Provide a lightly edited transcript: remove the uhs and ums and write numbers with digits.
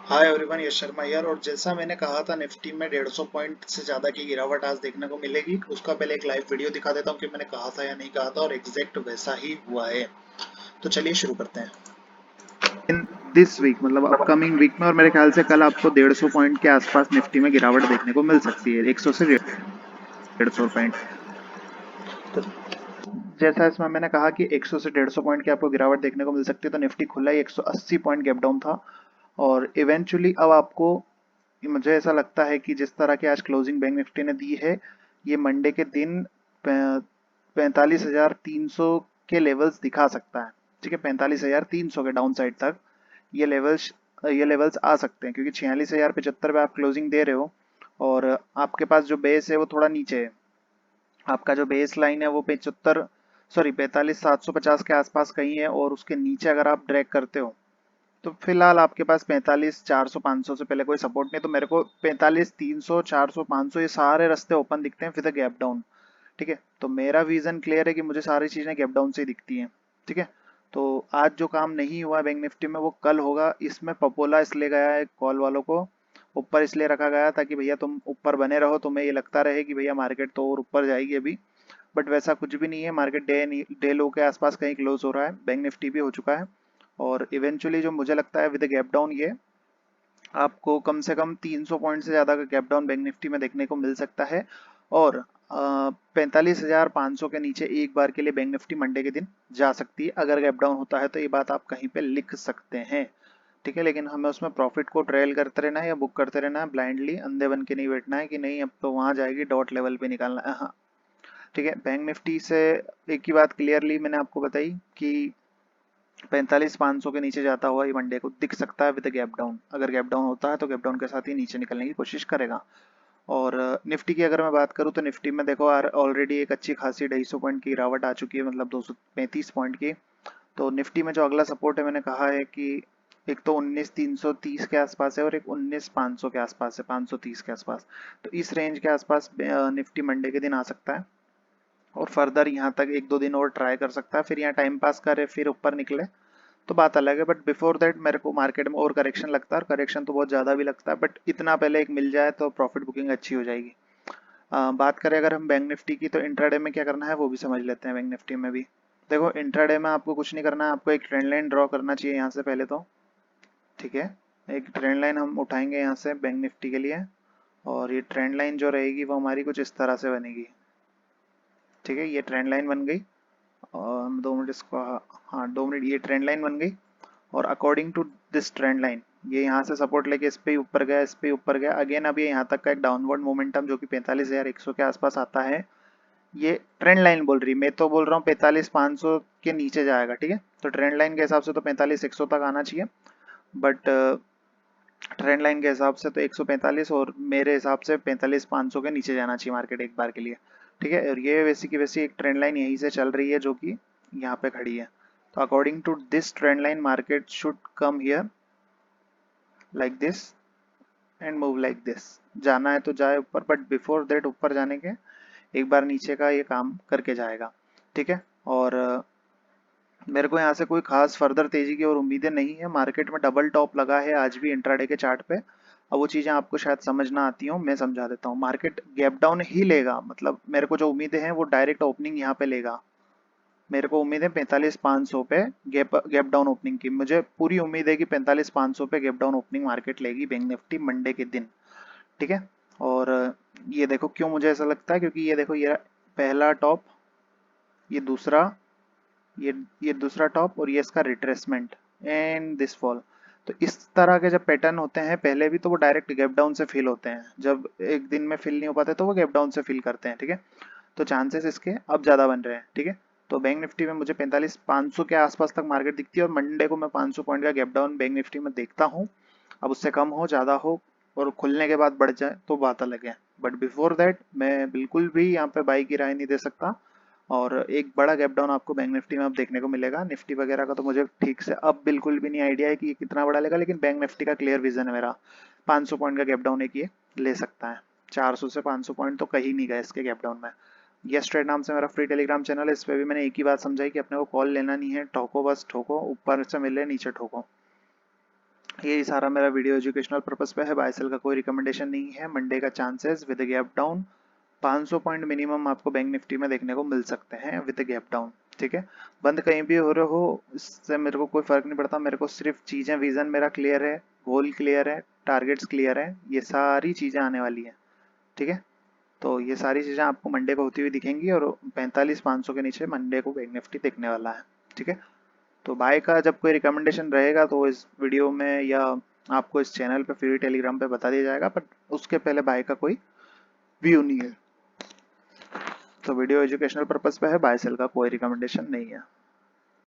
Hi everyone, यश शर्मा यार। और जैसा मैंने कहा था निफ्टी में 150 पॉइंट से ज़्यादा की गिरावट आज देखने को मिलेगी, उसका पहले एक लाइव वीडियो दिखा देता हूँ कि मैंने कहा था या नहीं कहा था, और एग्जैक्ट वैसा ही हुआ है। तो चलिए शुरू करते हैं। इन दिस वीक मतलब अपकमिंग वीक में, और मेरे ख्याल से कल आपको 150 पॉइंट के आसपास निफ्टी में गिरावट देखने को मिल सकती है, 100 से 150 पॉइंट। तो जैसा इसमें मैंने कहा कि 100 से 150 पॉइंट की आपको गिरावट देखने को मिल सकती है, तो निफ्टी खुला ही 180 पॉइंट गैप डाउन था। और इवेंचुअली अब आपको, मुझे ऐसा लगता है कि जिस तरह की आज क्लोजिंग बैंक निफ्टी ने दी है, ये मंडे के दिन 45,300 के लेवल्स दिखा सकता है। ठीक है, 45,300 के डाउन साइड तक ये लेवल्स ये लेवल्स आ सकते हैं, क्योंकि 46,075 पे आप क्लोजिंग दे रहे हो, और आपके पास जो बेस है वो थोड़ा नीचे है। आपका जो बेस लाइन है वो 45,750 के आसपास कहीं है, और उसके नीचे अगर आप ड्रैग करते हो तो फिलहाल आपके पास 45,400 500 से पहले कोई सपोर्ट नहीं। तो मेरे को 45,300 400 500 ये सारे रास्ते ओपन दिखते हैं विद द गैप डाउन। ठीक है, तो मेरा विजन क्लियर है कि मुझे सारी चीजें गैप डाउन से ही दिखती हैं। ठीक है, तो आज जो काम नहीं हुआ बैंक निफ्टी में वो कल होगा। इसमें पपोला इसलिए गया है कॉल वालों को ऊपर, इसलिए रखा गया ताकि भैया तुम ऊपर बने रहो, तुम्हें ये लगता रहे कि भैया मार्केट तो और ऊपर जाएगी अभी। बट वैसा कुछ भी नहीं है, मार्केट डे लो के आसपास कहीं क्लोज हो रहा है, बैंक निफ्टी भी हो चुका है। और इवेंचुअली जो मुझे लगता है विद गैप डाउन ये आपको कम से कम 300 पॉइंट से ज़्यादा का गैप डाउन बैंक निफ्टी में देखने को मिल सकता है। और 45,500 के नीचे एक बार के लिए बैंक निफ्टी मंडे के दिन जा सकती है। अगर गैप डाउन होता है तो ये बात आप कहीं पे लिख सकते हैं। ठीक है, लेकिन हमें उसमें प्रॉफिट को ट्रेल करते रहना है या बुक करते रहना है, ब्लाइंडली अंधे बन के नहीं बैठना है कि नहीं अब तो वहां जाएगी, डॉट लेवल पे निकालना है। हाँ, ठीक है, बैंक निफ्टी से एक ही बात क्लियरली मैंने आपको बताई कि 45,500 के नीचे जाता हुआ ये मंडे को दिख सकता है विद गैप डाउन। अगर गैप डाउन होता है तो गैप डाउन के साथ ही नीचे निकलने की कोशिश करेगा। और निफ्टी की अगर मैं बात करूं तो निफ्टी में देखो यार, ऑलरेडी एक अच्छी खासी 250 पॉइंट की गिरावट आ चुकी है, मतलब 235 पॉइंट की। तो निफ्टी में जो अगला सपोर्ट है, मैंने कहा है कि एक तो 19,330 के आसपास है, और एक 19,500 के आसपास है, 530 के आसपास। तो इस रेंज के आसपास निफ्टी मंडे के दिन आ सकता है, और फर्दर यहाँ तक एक दो दिन और ट्राई कर सकता है, फिर यहाँ टाइम पास करे फिर ऊपर निकले तो बात अलग है। बट बिफोर दैट मेरे को मार्केट में और करेक्शन लगता है, और करेक्शन तो बहुत ज़्यादा भी लगता है, बट इतना पहले एक मिल जाए तो प्रॉफिट बुकिंग अच्छी हो जाएगी। बात करें अगर हम बैंक निफ्टी की, तो इंट्राडे में क्या करना है वो भी समझ लेते हैं। बैंक निफ्टी में भी देखो, इंट्राडे में आपको कुछ नहीं करना है, आपको एक ट्रेंड लाइन ड्रॉ करना चाहिए यहाँ से पहले तो। ठीक है, एक ट्रेंड लाइन हम उठाएंगे यहाँ से बैंक निफ्टी के लिए, और ये ट्रेंड लाइन जो रहेगी वो हमारी कुछ इस तरह से बनेगी। ठीक है, ये ट्रेंड लाइन बन गई, और 2 मिनट इसको, हाँ 2 मिनट, ये ट्रेंड लाइन बन गई। और according to this trend line ये यहाँ से सपोर्ट लेके इस पे ऊपर गया, इस पे ऊपर गया अगेन। अब ये यहाँ तक का एक डाउनवर्ड मोमेंटम जो कि 45,100 के आसपास आता है, ये ट्रेंड लाइन बोल रही, मैं तो बोल रहा हूँ 45,500 के नीचे जाएगा। ठीक है, तो ट्रेंड लाइन के हिसाब से तो 45,100 तक आना चाहिए, बट ट्रेंड लाइन के हिसाब से तो 145, और मेरे हिसाब से 45,500 के नीचे जाना चाहिए मार्केट एक बार के लिए। ठीक है, और ये वैसी की वैसी एक ट्रेंड लाइन यहीं से चल रही है जो कि यहाँ पे खड़ी है। तो according to this trend line market should come here like this and move like this. जाना है तो जाए ऊपर, बट बिफोर दैट ऊपर जाने के एक बार नीचे का ये काम करके जाएगा। ठीक है, और मेरे को यहाँ से कोई खास फर्दर तेजी की और उम्मीदें नहीं है। मार्केट में डबल टॉप लगा है आज भी इंट्राडे के चार्ट पे। अब वो चीज़ें आपको शायद समझ ना आती हो, मैं समझा देता हूँ। मार्केट गैप डाउन ही लेगा, मतलब मेरे को जो उम्मीदें हैं वो डायरेक्ट ओपनिंग यहाँ पे लेगा। मेरे को उम्मीद है 45,500 पे गैप गैप डाउन ओपनिंग की। मुझे पूरी उम्मीद है कि 45,500 पे गैप डाउन ओपनिंग मार्केट लेगी बैंक निफ्टी मंडे के दिन। ठीक है, और ये देखो क्यों मुझे ऐसा लगता है, क्योंकि ये देखो, ये पहला टॉप, ये दूसरा, ये ये दूसरा टॉप, और ये इसका रिट्रेसमेंट एंड दिस फॉल। तो इस तरह के जब पैटर्न होते हैं पहले भी, तो वो डायरेक्ट गैप डाउन से फिल होते हैं। जब एक दिन में फिल नहीं हो पाते तो वो गैप डाउन से फिल करते हैं। ठीक है, तो चांसेस इसके अब ज़्यादा बन रहे हैं। ठीक है, तो बैंक निफ्टी में मुझे 45,500 के आसपास तक मार्केट दिखती है, और मंडे को मैं 500 पॉइंट का गैप डाउन बैंक निफ्टी में देखता हूँ। अब उससे कम हो, ज़्यादा हो, और खुलने के बाद बढ़ जाए तो बात अलग है, बट बिफोर दैट मैं बिल्कुल भी यहाँ पे बाई की राय नहीं दे सकता। और एक बड़ा गैप डाउन आपको बैंक निफ्टी में अब देखने को मिलेगा। निफ्टी वगैरह का तो मुझे ठीक से अब बिल्कुल भी नहीं आइडिया है कि ये कितना बड़ा लेगा, लेकिन बैंक निफ्टी का क्लियर विजन है मेरा, 500 पॉइंट का गैप डाउन एक ये ले सकता है। 400 से 500 पॉइंट तो कहीं नहीं गए इसके गैप डाउन में। यस ट्रेड नाम से मेरा फ्री टेलीग्राम चैनल है, इस पे भी मैंने एक ही बात समझाई कि अपने को कॉल लेना नहीं है, ठोको बस ठोको, ऊपर से मिले नीचे ठोको। ये सारा मेरा वीडियो एजुकेशनल पर्पस पे है, बाय सेल का कोई रिकमेंडेशन नहीं है। मंडे का chances with gap down 500 point minimum आपको बैंक निफ्टी में देखने को मिल सकते हैं विद गैप डाउन। ठीक है, बंद कहीं भी हो रहे हो इससे मेरे को कोई फर्क नहीं पड़ता। मेरे को सिर्फ चीजें, विजन मेरा क्लियर है, गोल क्लियर है, टारगेट्स क्लियर है, ये सारी चीजें आने वाली है। ठीक है, तो ये सारी चीजें आपको मंडे को होती हुई दिखेंगी और 45,500 के नीचे मंडे को बैंक निफ्टी दिखने वाला है। ठीक है, तो बाय का जब कोई रिकमेंडेशन रहेगा तो इस वीडियो में या आपको इस चैनल पे फ्री टेलीग्राम पे बता दिया जाएगा, बट उसके पहले बाय का कोई व्यू नहीं है। तो वीडियो एजुकेशनल पर्पस पे है, बाय सेल का कोई रिकमेंडेशन नहीं है।